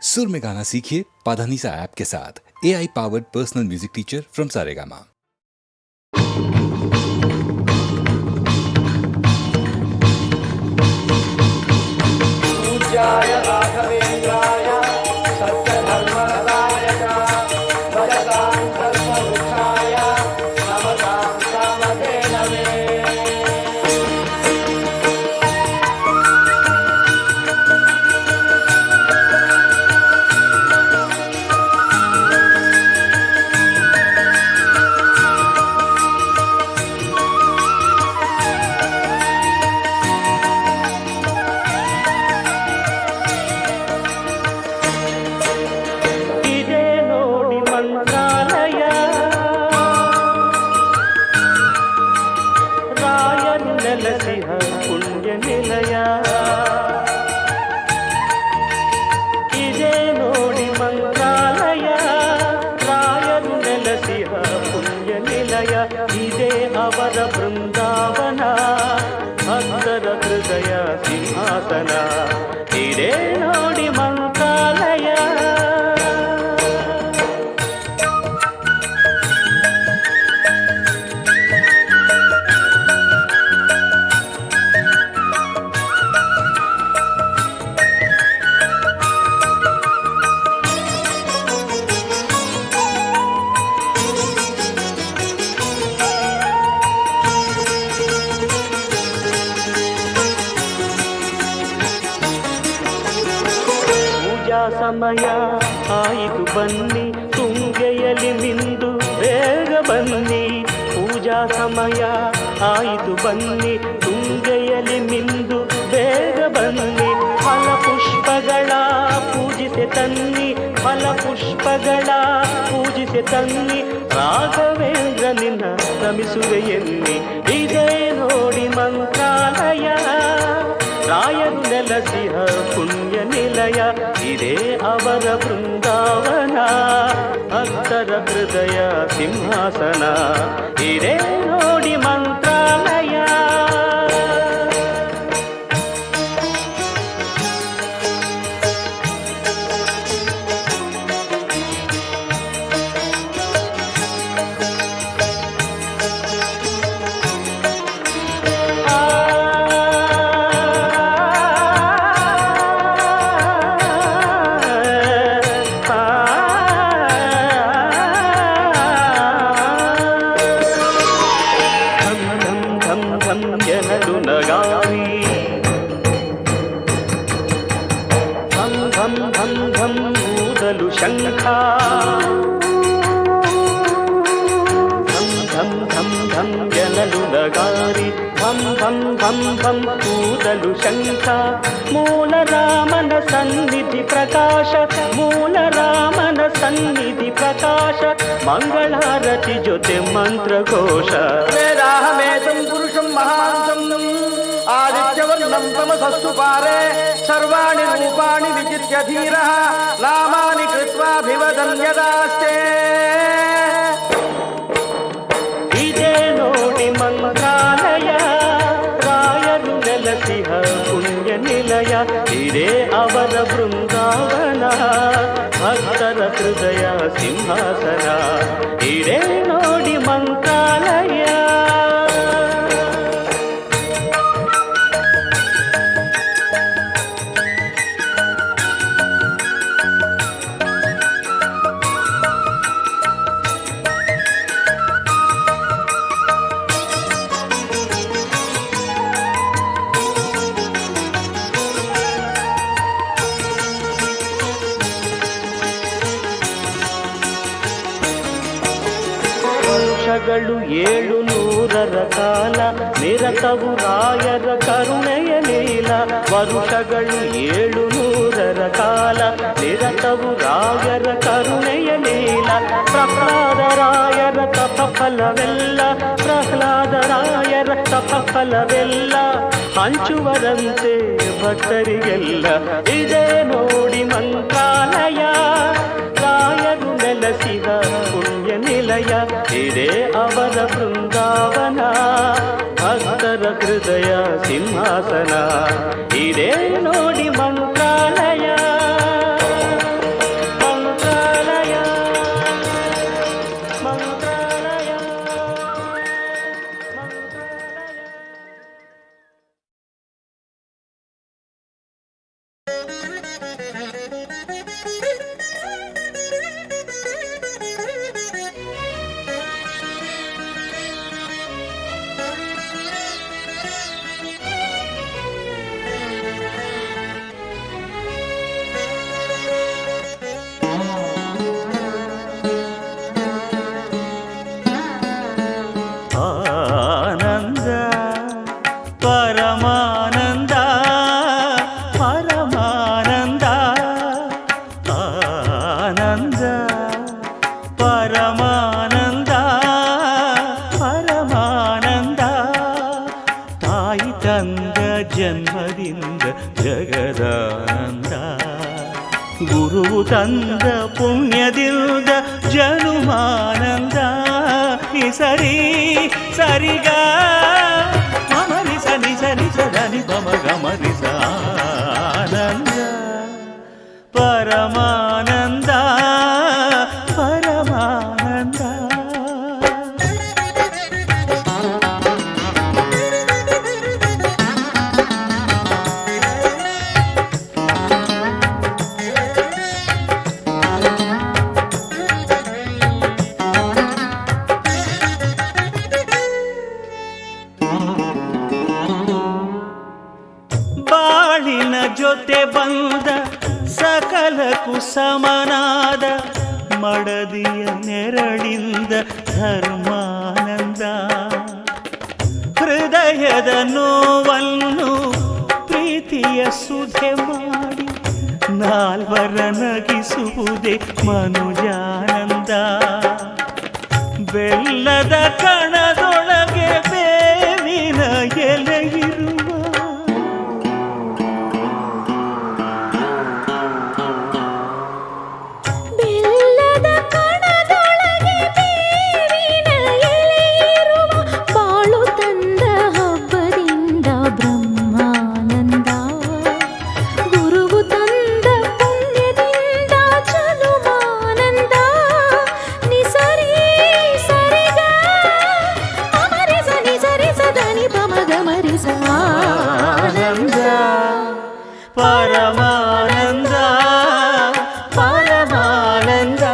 सुर में गाना सीखिए पाधानीसा ऐप के साथ। AI powered personal music teacher from Saregama. पूज्याय राघवेन्द्राय सत्यधर्मरताय च भजतां कल्पवृक्षाय नमतां कामधेनवे। ಅವರ ಬೃಂದಾವನ ಭಕ್ತರ ಹೃದಯ ಸಿಂಹಾಸನ ಇದೇ ನೋಡಿ ಮಂತ್ರಾಲಯ. ಸಮಯ ಆಯಿತು ಬನ್ನಿ ತುಂಗೆಯಲಿ ಮಿಂದು ಬೇಗ ಬನ್ನಿ. ಪೂಜಾ ಸಮಯ ಆಯಿತು ಬನ್ನಿ ತುಂಗೆಯಲಿ ಮಿಂದು ಬೇಗ ಬನ್ನಿ. ಫಲ ಪುಷ್ಪಗಳ ಪೂಜಿಸೆ ತನ್ನಿ, ಫಲ ಪುಷ್ಪಗಳ ಪೂಜಿಸೆ ತನ್ನಿ. ರಾಘವೇಂದ್ರ ನಿನ್ನ ರಮಿಸುವೆ ಎನ್ನಿ ಇದೇ ನೋಡಿ ಮಂತ್ರಾಲಯ. ರಾಯರು ನೆಲಸಿಹ ಪುಣ್ಯ ನಿಲಯ ಇದೇ ಅವರ ಬೃಂದಾವನ. ಭಕ್ತರ ಹೃದಯ ಸಿಂಹಾಸನ ಇದೇ ನೋಡಿ ಮಂತ್ರಾಲಯ. ೂದಲು ಶಂಖ ಧಂ ಧಂ ಧಂ ಧಂ ಜನಲು ನಗಾರಿ ಧಂ ಧಂ ಧಂ ಧಂ ಊದಲು ಶಂಖ. ಮೂಲ ರಾಮನ ಸನ್ನಿಧಿ ಪ್ರಕಾಶ, ಮೂಲ ರಾಮನ ಸನ್ನಿಧಿ ಪ್ರಕಾಶ. ಮಂಗಳಾರತಿ ಜೊತೆ ಮಂತ್ರಘೋಷ. ವೇದಾಹಮೇತಂ ಪುರುಷಂ ಮಹಾಂತಂ ಆದಿತ್ಯवर्णं तमसस्तु पारे सर्वाणि रूपाणि विजित्य धीरः नामानि कृत्वाभिवदन् यदास्ते. ಇದೇ ನೋಡಿ ಮಂತ್ರಾಲಯ. ರಾಯರು ನೆಲಸಿಹ ಪುಣ್ಯ ನಿಲಯ ಇದೇ ಅವರ ಬೃಂದಾವನ. ಭಕ್ತರ ಹೃದಯ ಸಿಂಹಾಸನ ಇದೇ ನೋಡಿ ಮಂತ್ರಾಲಯ. ವರ್ಷಗಳು 700 ಕಾಲ ನಿರತವು ರಾಯರ ಕರುಣೆಯ ಲೀಲ. ವರುಷಗಳು 700 ಕಾಲ ನಿರತವು ರಾಯರ ಕರುಣೆಯ ಲೀಲ. ಪ್ರಹ್ಲಾದ ರಾಯರ ತಪಫಲವೆಲ್ಲ, ಪ್ರಹ್ಲಾದ ರಾಯರ ತಪಫಲವೆಲ್ಲ ಹಂಚುವರಂತೆ ಭಕ್ತರಿಗೆಲ್ಲ ಇದೇ ನೋಡಿ ಮಂತ್ರಾಲಯ. ರಾಯರು ನೆಲಸಿದ ಪುಣ್ಯ ನಿಲಯ ಇದೇ ಅವರ ಬೃಂದಾವನ. ಭಕ್ತರ ಹೃದಯ ಸಿಂಹಾಸನ ಇದೇ ನೋಡಿ ಮಂತ್ರಾಲಯ. ಗುರುವು ತಂದ ಪುಣ್ಯದಿಂದ ಜನುಮಾನಂದ ಸರಿ ಸರಿಗ ಮಮರಿಸ ನಿಸರಿಸ ಧನಿ ಪಮ ಗಮರಿಸ ಆನಂದ ಪರಮಾನಂದ ಪರಮಾನಂದ. ಬಾಳಿನ ಜೊತೆ ಬಂದ ಸಕಲಕ್ಕೂ ಸಮನಾದ ಮಡದಿಯ ನೆರಳಿಂದ ಧರ್ಮಾನಂದ. ಹೃದಯದ ನೋವನ್ನು ಪ್ರೀತಿಯ ಸುಧೆ ಮಾಡಿ ನಾಲ್ವರ ನಗಿಸುವುದೇ ಮನುಜಾನಂದ. ಬೆಲ್ಲದ ಕಣದೊಳಗೆ ಬೇವಿನ ಎಲೆಯಿರುವ ಪರಮಾನಂದ ಪರಮಾನಂದ.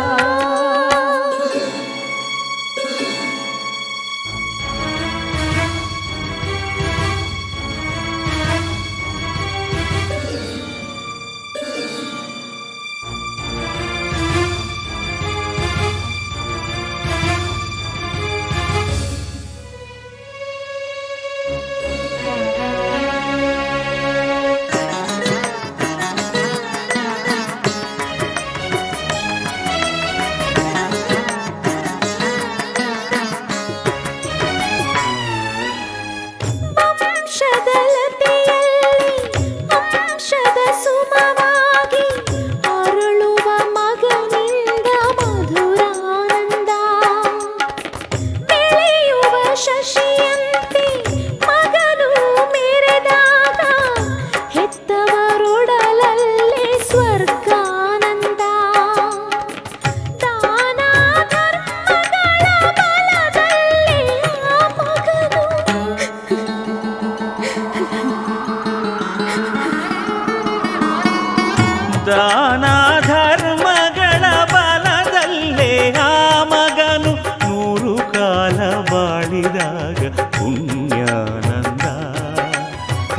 ದಾನ ಧರ್ಮಗಳ ಬಲದಲ್ಲೇ ಆ ಮಗನು 100 ಕಾಲ ಬಾಳಿದಾಗ ಪುಣ್ಯಾನಂದ.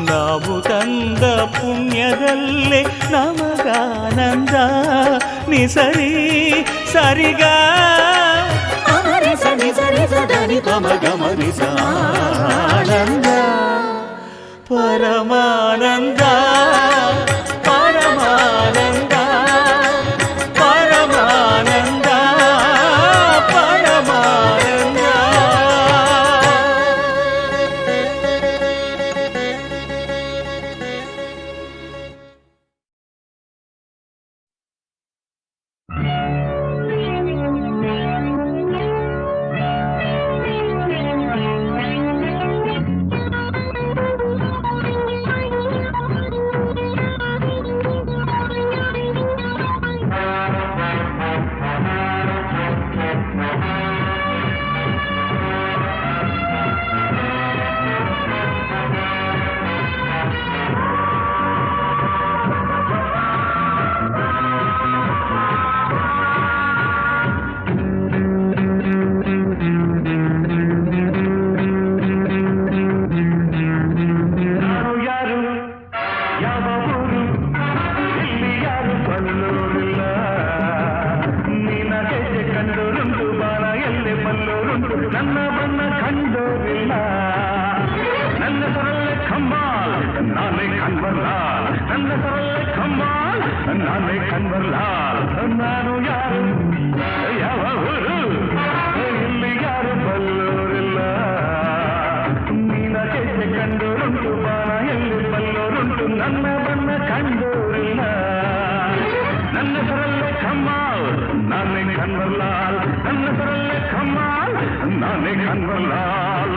ನಾವು ತಂದ ಪುಣ್ಯದಲ್ಲೇ ನಮಗಾನಂದ. ನಿಸರಿ ಸರಿಗ ಧನಿ ಪಮ ಗಮರಿಸ ಆನಂದ ಪರಮಾನಂದ ಪರಮಾನಂದ ಪರಮಾನಂದ ಪರಮಾನಂದ. ನಾನು ಯಾರು ಯಾವ ಊರು ಇಲ್ಲಿ ಯಾರು ಬಲ್ಲೋರಿಲ್ಲ. ನೀನ ಕೆಟ್ಟೆ ಕಂಡೋರುಂಟು ಬಾಣ ಎಲ್ಲಿ ಬಲ್ಲೋರುಂಟು ನನ್ನ ಬಣ್ಣ ಕಂಡೋರಿಲ್ಲ. ನನ್ನ ಕಮಾಲ್ ನಾನೇ ಕನ್ವರ್ಲಾಲ್ ನನ್ನ ಹೆಸರಲ್ಲೇ ಕಮಾಲ್ ನಾನೇ ಕನ್ವರ್ಲಾಲ್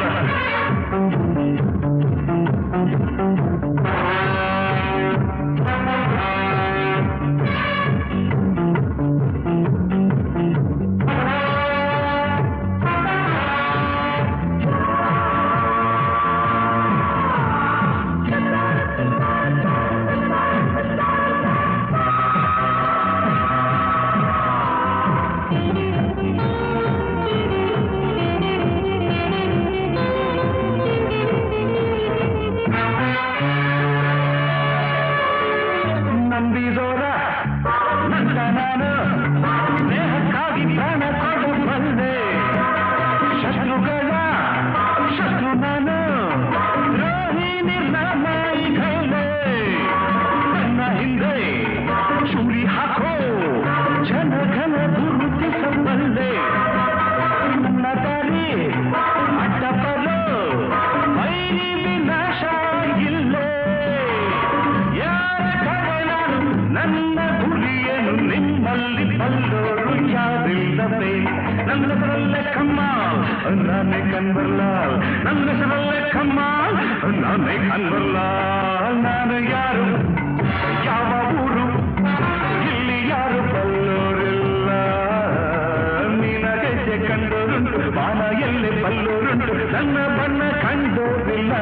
ನಾನೇ ಕನ್ವರ್ಲಾಲ್ ನನ್ನ ಹೆಸರಲ್ಲೇ ಕಮಾಲ್ ನಾನೇ ಕನ್ವರ್ಲಾಲ್ ನಾನು ಯಾರು ಯಾವ ಊರು ಇಲ್ಲಿ ಯಾರು ಬಲ್ಲೋರಿಲ್ಲ ನಿನಗೆ ಕಂಡೋರುಂಟು ಬಾನ ಎಲ್ಲಿ ಬಲ್ಲೋರುಂಟು ನನ್ನ ಬಣ್ಣ ಕಂಡೋರಿಲ್ಲ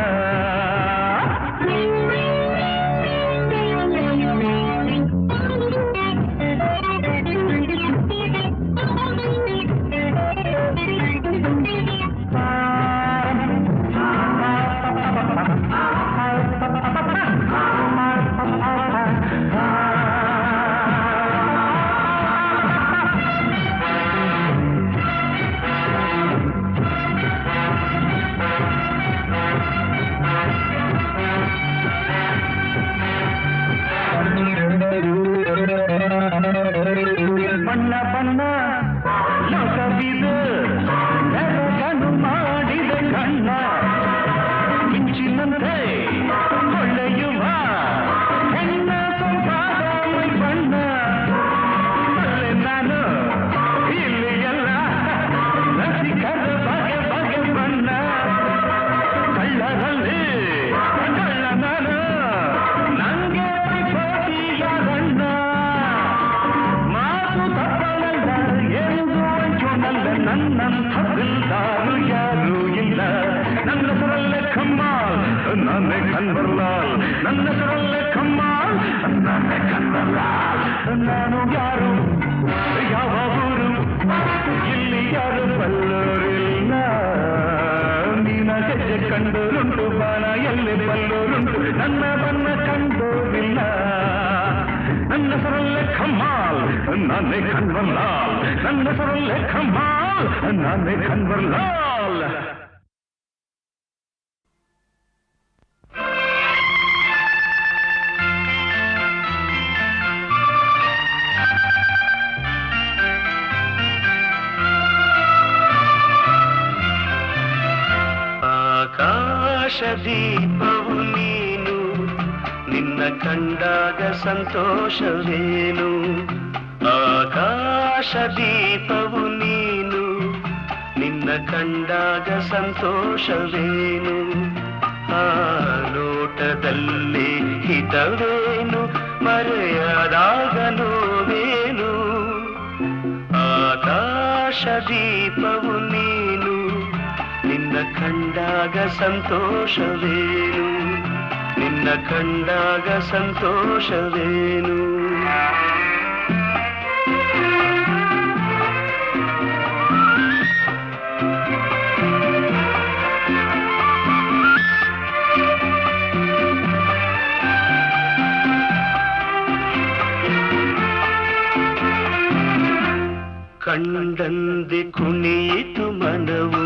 ಬಣ್ಣ ಬಣ್ಣ ಲೋಕವಿದು ಬೆಳಗನ್ನು ಮಾಡಿದ ಕಣ್ಣ ಮಿಂಚಿನಂತೆ ಹೊಳೆಯುವ ಹೆಣ್ಣ ಸೊಂಪಾದ ಮೈ ಬಣ್ಣ ಅಲ್ಲೇ ನಾನು ಇಲ್ಲಿ ಎಲ್ಲ ರಸಿಕರ ಬಗೆ ಬಗೆ ಬಣ್ಣ ಕಳ್ಳರಲ್ಲಿ ಕಳ್ಳ ನಾನು ನಂಗೆ ಪೈಪೋಟಿಯ ಬಣ್ಣ ನನ್ನಂಥ ದಿಲ್ದಾರು ಯಾರೂ ಇಲ್ಲ ನನ್ನ ಹೆಸರಲ್ಲೇ ಕಮಾಲ್ ನಾನೇ ಕನ್ವರ್ಲಾಲ್ ನನ್ನ ಹೆಸರಲ್ಲೇ ಕಮಾಲ್ ನಾನೇ ಕನ್ವರ್ಲಾಲ್ ನಾನು ಯಾರು ಯಾವ ಊರು ಇಲ್ಲಿ ಯಾರು ಬಲ್ಲೋರಿಲ್ಲ ನೀನ ಹೆಜ್ಜೆ ಕಂಡೋರುಂಟು ಬಾಣ ಎಲ್ಲಿ ಬಲ್ಲೋರುಂಟು ನನ್ನ ಬಣ್ಣ ಕಂಡೋರಿಲ್ಲ ನನ್ನ ಹೆಸರಲ್ಲೇ ಕಮಾಲ್ ನಾನೇ ಕನ್ವರ್ಲಾಲ್ ನನ್ನ ಹೆಸರಲ್ಲೇ ಕಮಾಲ್ ನಾನೇ ಕನ್ವರ್ಲಾಲ್ ಆಕಾಶ ದೀಪವು ನೀನು ನಿನ್ನ ಕಂಡಾಗ ಸಂತೋಷವೇನು ಆಕಾಶ ದೀಪವು ನೀನು ನಿನ್ನ ಕಂಡಾಗ ಸಂತೋಷವೇನು ಆ ನೋಟದಲ್ಲಿ ಹಿತವೇನು ಮರೆಯದಾಗ ನೋವೇನು ಆಕಾಶ ದೀಪವು ನೀನು ನಿನ್ನ ಕಂಡಾಗ ಸಂತೋಷವೇನು ನಿನ್ನ ಕಂಡಾಗ ಸಂತೋಷವೇನು ಕಂಡಂದೆ ಕುಣಿಯಿತು ಮನವು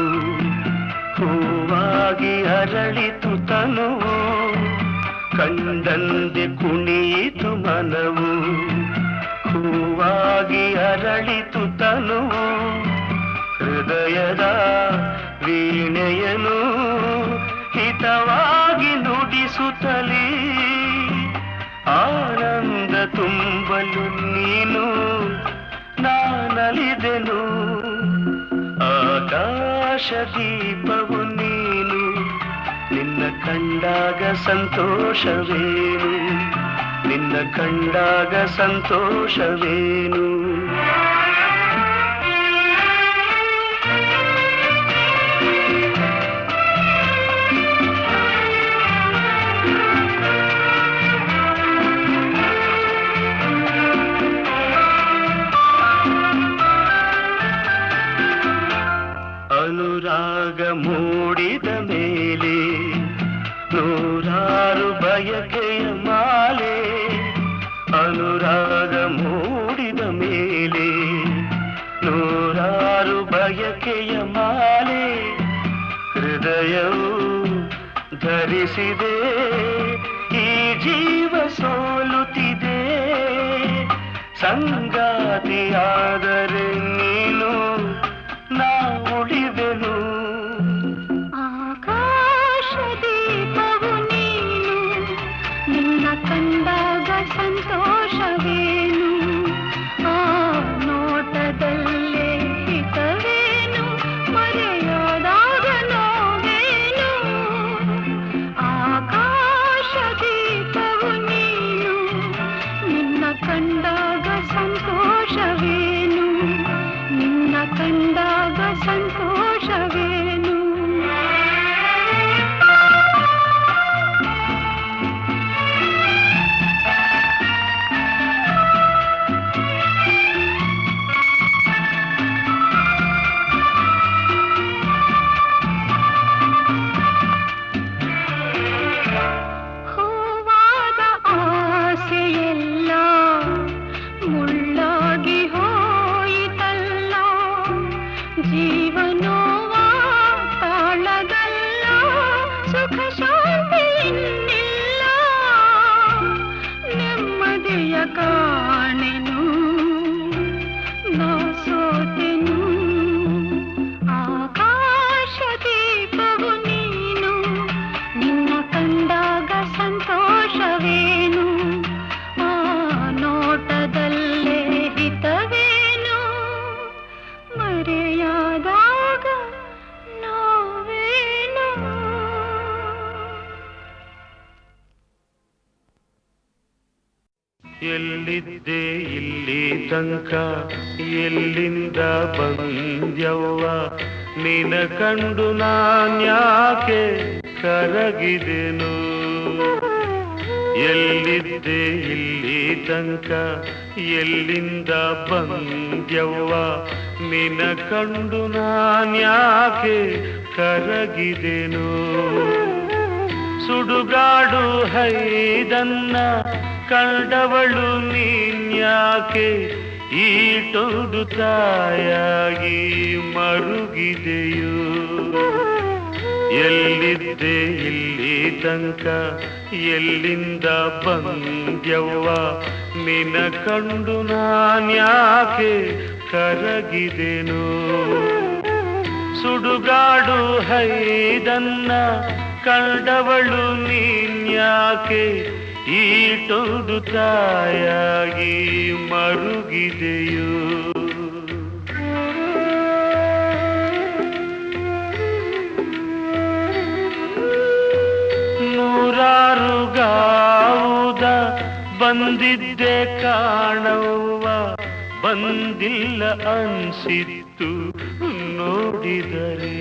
ಹೂವಾಗಿ ಅರಳಿತು ತನುವು ಕಂಡಂದೆ ಕುಣಿಯಿತು ಮನವು ಹೂವಾಗಿ ಅರಳಿತು ತನುವು ಹೃದಯದ ವೀಣೆಯನು ಹಿತವಾಗಿ ನುಡಿಸುತ್ತಲೇ ಆನಂದ ತುಂಬಲು ನೀನು ಆಕಾಶ ದೀಪವು ನೀನು, ನಿನ್ನ ಕಂಡಾಗ ಸಂತೋಷವೇನು, ನಿನ್ನ ಕಂಡಾಗ ಸಂತೋಷವೇನು. ಅನುರಾಗ ಮೂಡಿದ ಮೇಲೆ ನೂರಾರು ಬಯಕೆಯ ಮಾಲೆ, ಅನುರಾಗ ಮೂಡಿದ ಮೇಲೆ ನೂರಾರು ಬಯಕೆಯ ಮಾಲೆ, ಹೃದಯವು ಧರಿಸಿದೆ ಈ ಜೀವ ಸೋಲುತ್ತಿದೆ, ಸಂಗಾತಿಯಾದರೆ ನೀನು ನಾ ಉಳಿದೆನು. ಆಕಾಶ ದೀಪವು ನೀನು, ನಿನ್ನ ಕಂಡಾಗ ಸಂತೋಷವೇನು, ಆ ನೋಟದಲ್ಲೇ ಹಿತವೇನು, ಮರೆಯಾದಾಗ ನೋವೇನು. ಆಕಾಶ ದೀಪವು ನೀನು, ನಿನ್ನ ಕಂಡಾಗ ಸಂತೋಷವೇನು, ನಿನ್ನ ಕಂಡಾಗ ಸಂತೋಷವೇನು. ಹೂವಾದ ಆಸೆಯೆಲ್ಲ ಮುಳ್ಳಾಗಿ ಹೋಯಿತಲ್ಲ, ಜೀವನೋವ ತಾಳಗಲ್ಲ, ಸುಖ ಶಾಂತಿ ಇನ್ನಿಲ್ಲ, ನೆಮ್ಮದಿಯ ಕಾಣೆನು ನಾ ಸೋತೆನು. ಆಕಾಶ ದೀಪವು ನೀನು, ನಿನ್ನ ಕಂಡಾಗ ಸಂತೋಷವೇನು, ಆ ನೋಟದಲ್ಲೇ ಹಿತವೇನು, ಮರೆಯಾದಾಗ ನೋವೇನು. ಎಲ್ಲಿದ್ದೆ ಇಲ್ಲಿ ತನಕ ಎಲ್ಲಿಂದ ಬಂದ್ಯವ್ವ, ನಿನ ಕಂಡು ನಾನ್ಯಾಕೆ ಕರಗಿದೆನು. ಎಲ್ಲಿದ್ದೆ ಇಲ್ಲಿ ತನಕ ಎಲ್ಲಿಂದ ಬಂದ್ಯವ್ವ, ನಿನ ಕಂಡು ನಾನ್ಯಾಕೆ ಕರಗಿದೆನು. ಸುಡುಗಾಡು ಹೈದನ್ನ ಕಂಡವಳು ನೀನ್ಯಾಕೆ ಈಟೊಂದು ತಾಯಾಗಿ ಮರುಗಿದೆಯೋ. ಎಲ್ಲಿದ್ದೆ ಇಲ್ಲಿ ತನಕ ಎಲ್ಲಿಂದ ಬಂದ್ಯವ್ವ, ನಿನ ಕಂಡು ನಾನ್ಯಾಕೆ ಕರಗಿದೆನು. ಸುಡುಗಾಡು ಹೈದನ್ನ ಕಂಡವಳು ನೀನ್ಯಾಕೆ ಈಟೊಂದು ತಾಯಾಗಿ ಮರುಗಿದೆಯೋ. ನೂರಾರು ಗಾವುದ ಬಂದಿದ್ದೆ ಕಾಣವ್ವ, ಬಂದಿಲ್ಲ ಅನ್ಸಿತ್ತು ನೋಡಿದರೆ.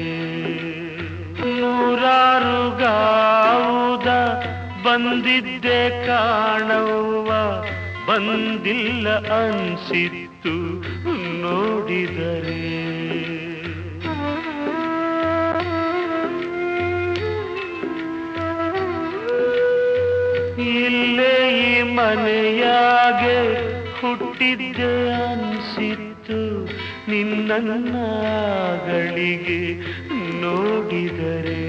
ನೂರಾರು ಗಾವುದ ಬಂದಿದ್ದೆ ಕಾಣವ್ವ, ಬಂದಿಲ್ಲ ಅನ್ಸಿತ್ತು ನೋಡಿದರೆ. ಇಲ್ಲೇ ಈ ಮನೆಯಾಗೆ ಹುಟ್ಟಿದ್ದೆ ಅನ್ಸಿತ್ತು ನಿನ್ನಗಳಿಗೆ ನೋಡಿದರೆ.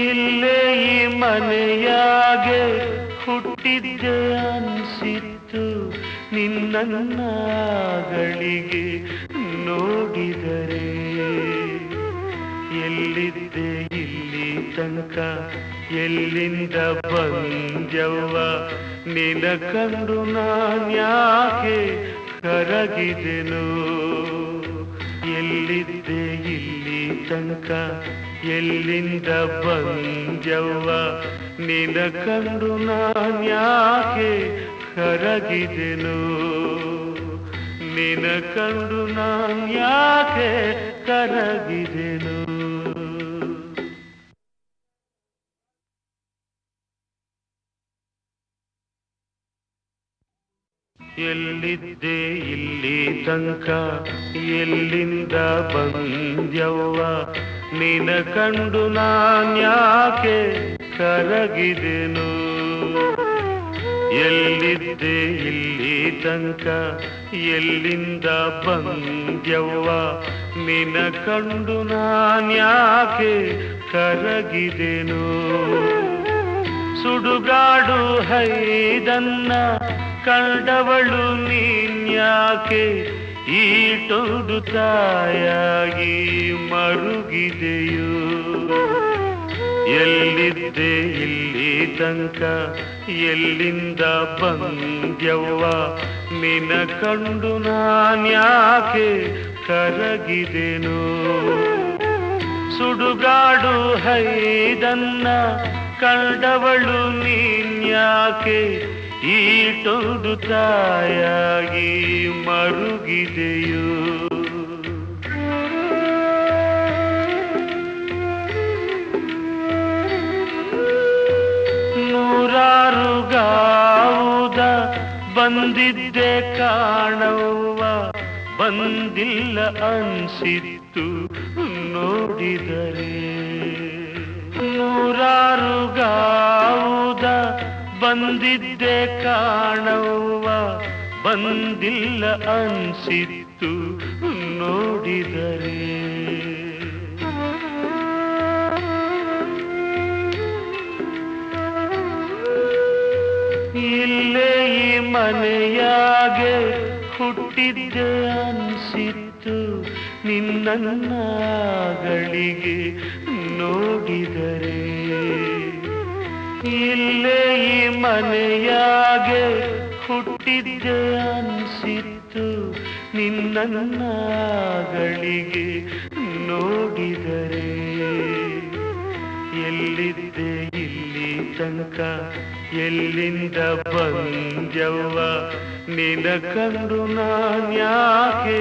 ಇಲ್ಲೇ ಈ ಮನೆಯಾಗೆ ಹುಟ್ಟಿದ್ದೆ ಅನ್ಸಿತ್ತು ನಿನ್ನಗಳಿಗೆ ನೋಡಿದರೆ. ಎಲ್ಲಿದ್ದೆ ಇಲ್ಲಿ ತನಕ ಎಲ್ಲಿಂದ ಬಂದ್ಯವ್ವ, ನಿನ ಕಂಡು ನಾನ್ಯಾಕೆ ಕರಗಿದೆನು. ಎಲ್ಲಿದ್ದೆ ಇಲ್ಲಿ ತನಕ ಎಲ್ಲಿಂದ ಬಂದ್ಯವ್ವ ನಿನ ಕಂಡು ನಾನ್ಯಾಕೆ ಕರಗಿದೆನು ನಿನ ಕಂಡು ನಾನ್ಯಾಕೆ ಕರಗಿದೆನು. ಎಲ್ಲಿದ್ದೆ ಇಲ್ಲಿ ತನಕ ಎಲ್ಲಿಂದ ಬಂದ್ಯವ್ವ ನಿನ ಕಂಡು ನಾನ್ಯಾಕೆ ಕರಗಿದೆನು. ಎಲ್ಲಿದ್ದೆ ಇಲ್ಲಿ ತನಕ ಎಲ್ಲಿಂದ ಬಂದ್ಯವ್ವ ನಿನ ಕಂಡು ನಾನ್ಯಾಕೆ ಕರಗಿದೆನು. ಸುಡುಗಾಡು ಹೈದನ್ನ ಕಂಡವಳು ನೀನ್ಯಾಕೆ ಈಟೊಂದು ತಾಯಾಗಿ ಮರುಗಿದೆಯು. ಎಲ್ಲಿದ್ದೆ ಇಲ್ಲಿ ತನಕ ಎಲ್ಲಿಂದ ಬಂದ್ಯವ್ವ ನಿನ ಕಂಡು ನಾನ್ಯಾಕೆ ಕರಗಿದೆನು. ಸುಡುಗಾಡು ಹೈದನ್ನ ಕಂಡವಳು ನೀನ್ಯಾಕೆ ಈಟೊಂದು ತಾಯಾಗಿ ಮರುಗಿದೆಯು. ನೂರಾರು ಗಾವುದ ಬಂದಿದ್ದೆ ಕಾಣವ್ವ ಬಂದಿಲ್ಲ ಅನ್ಸಿತ್ತು ನೋಡಿದರೆ. ನೂರಾರು ಗಾವುದ ಬಂದಿದ್ದೆ ಕಾಣವ್ವ ಬಂದಿಲ್ಲ ಅನ್ಸಿತ್ತು ನೋಡಿದರೆ. ಇಲ್ಲೇ ಈ ಮನೆಯಾಗೆ ಹುಟ್ಟಿದ್ದೆ ಅನ್ಸಿತ್ತು ನಿನ್ನಗಳಿಗೆ ನೋಡಿದರೆ. ಇಲ್ಲೇ ಈ ಮನೆಯಾಗೆ ಹುಟ್ಟಿದ್ದೆ ಅನ್ಸಿತ್ತು ನಿನ್ನಗಳಿಗೆ ನೋಡಿದರೆ. ಎಲ್ಲಿದ್ದೆ ಇಲ್ಲಿ ತನಕ ಎಲ್ಲಿಂದ ಬಂದ್ಯವ್ವ ನಿನ ಕಂಡು ನಾನ್ಯಾಕೆ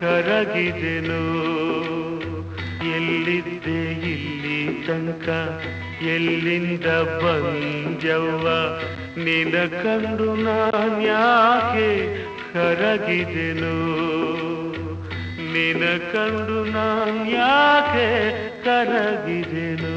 ಕರಗಿದೆನು. ಎಲ್ಲಿದ್ದೆ ಇಲ್ಲಿ ತನಕ ಎಲ್ಲಿಂದ ಬಂದ್ಯವ್ವ ನಿನ ಕಂಡು ನಾನ್ಯಾಕೆ ಕರಗಿದೆನು. ನಿನ ಕಂಡು ನಾನ್ಯಾಕೆ ಕರಗಿದೆನು.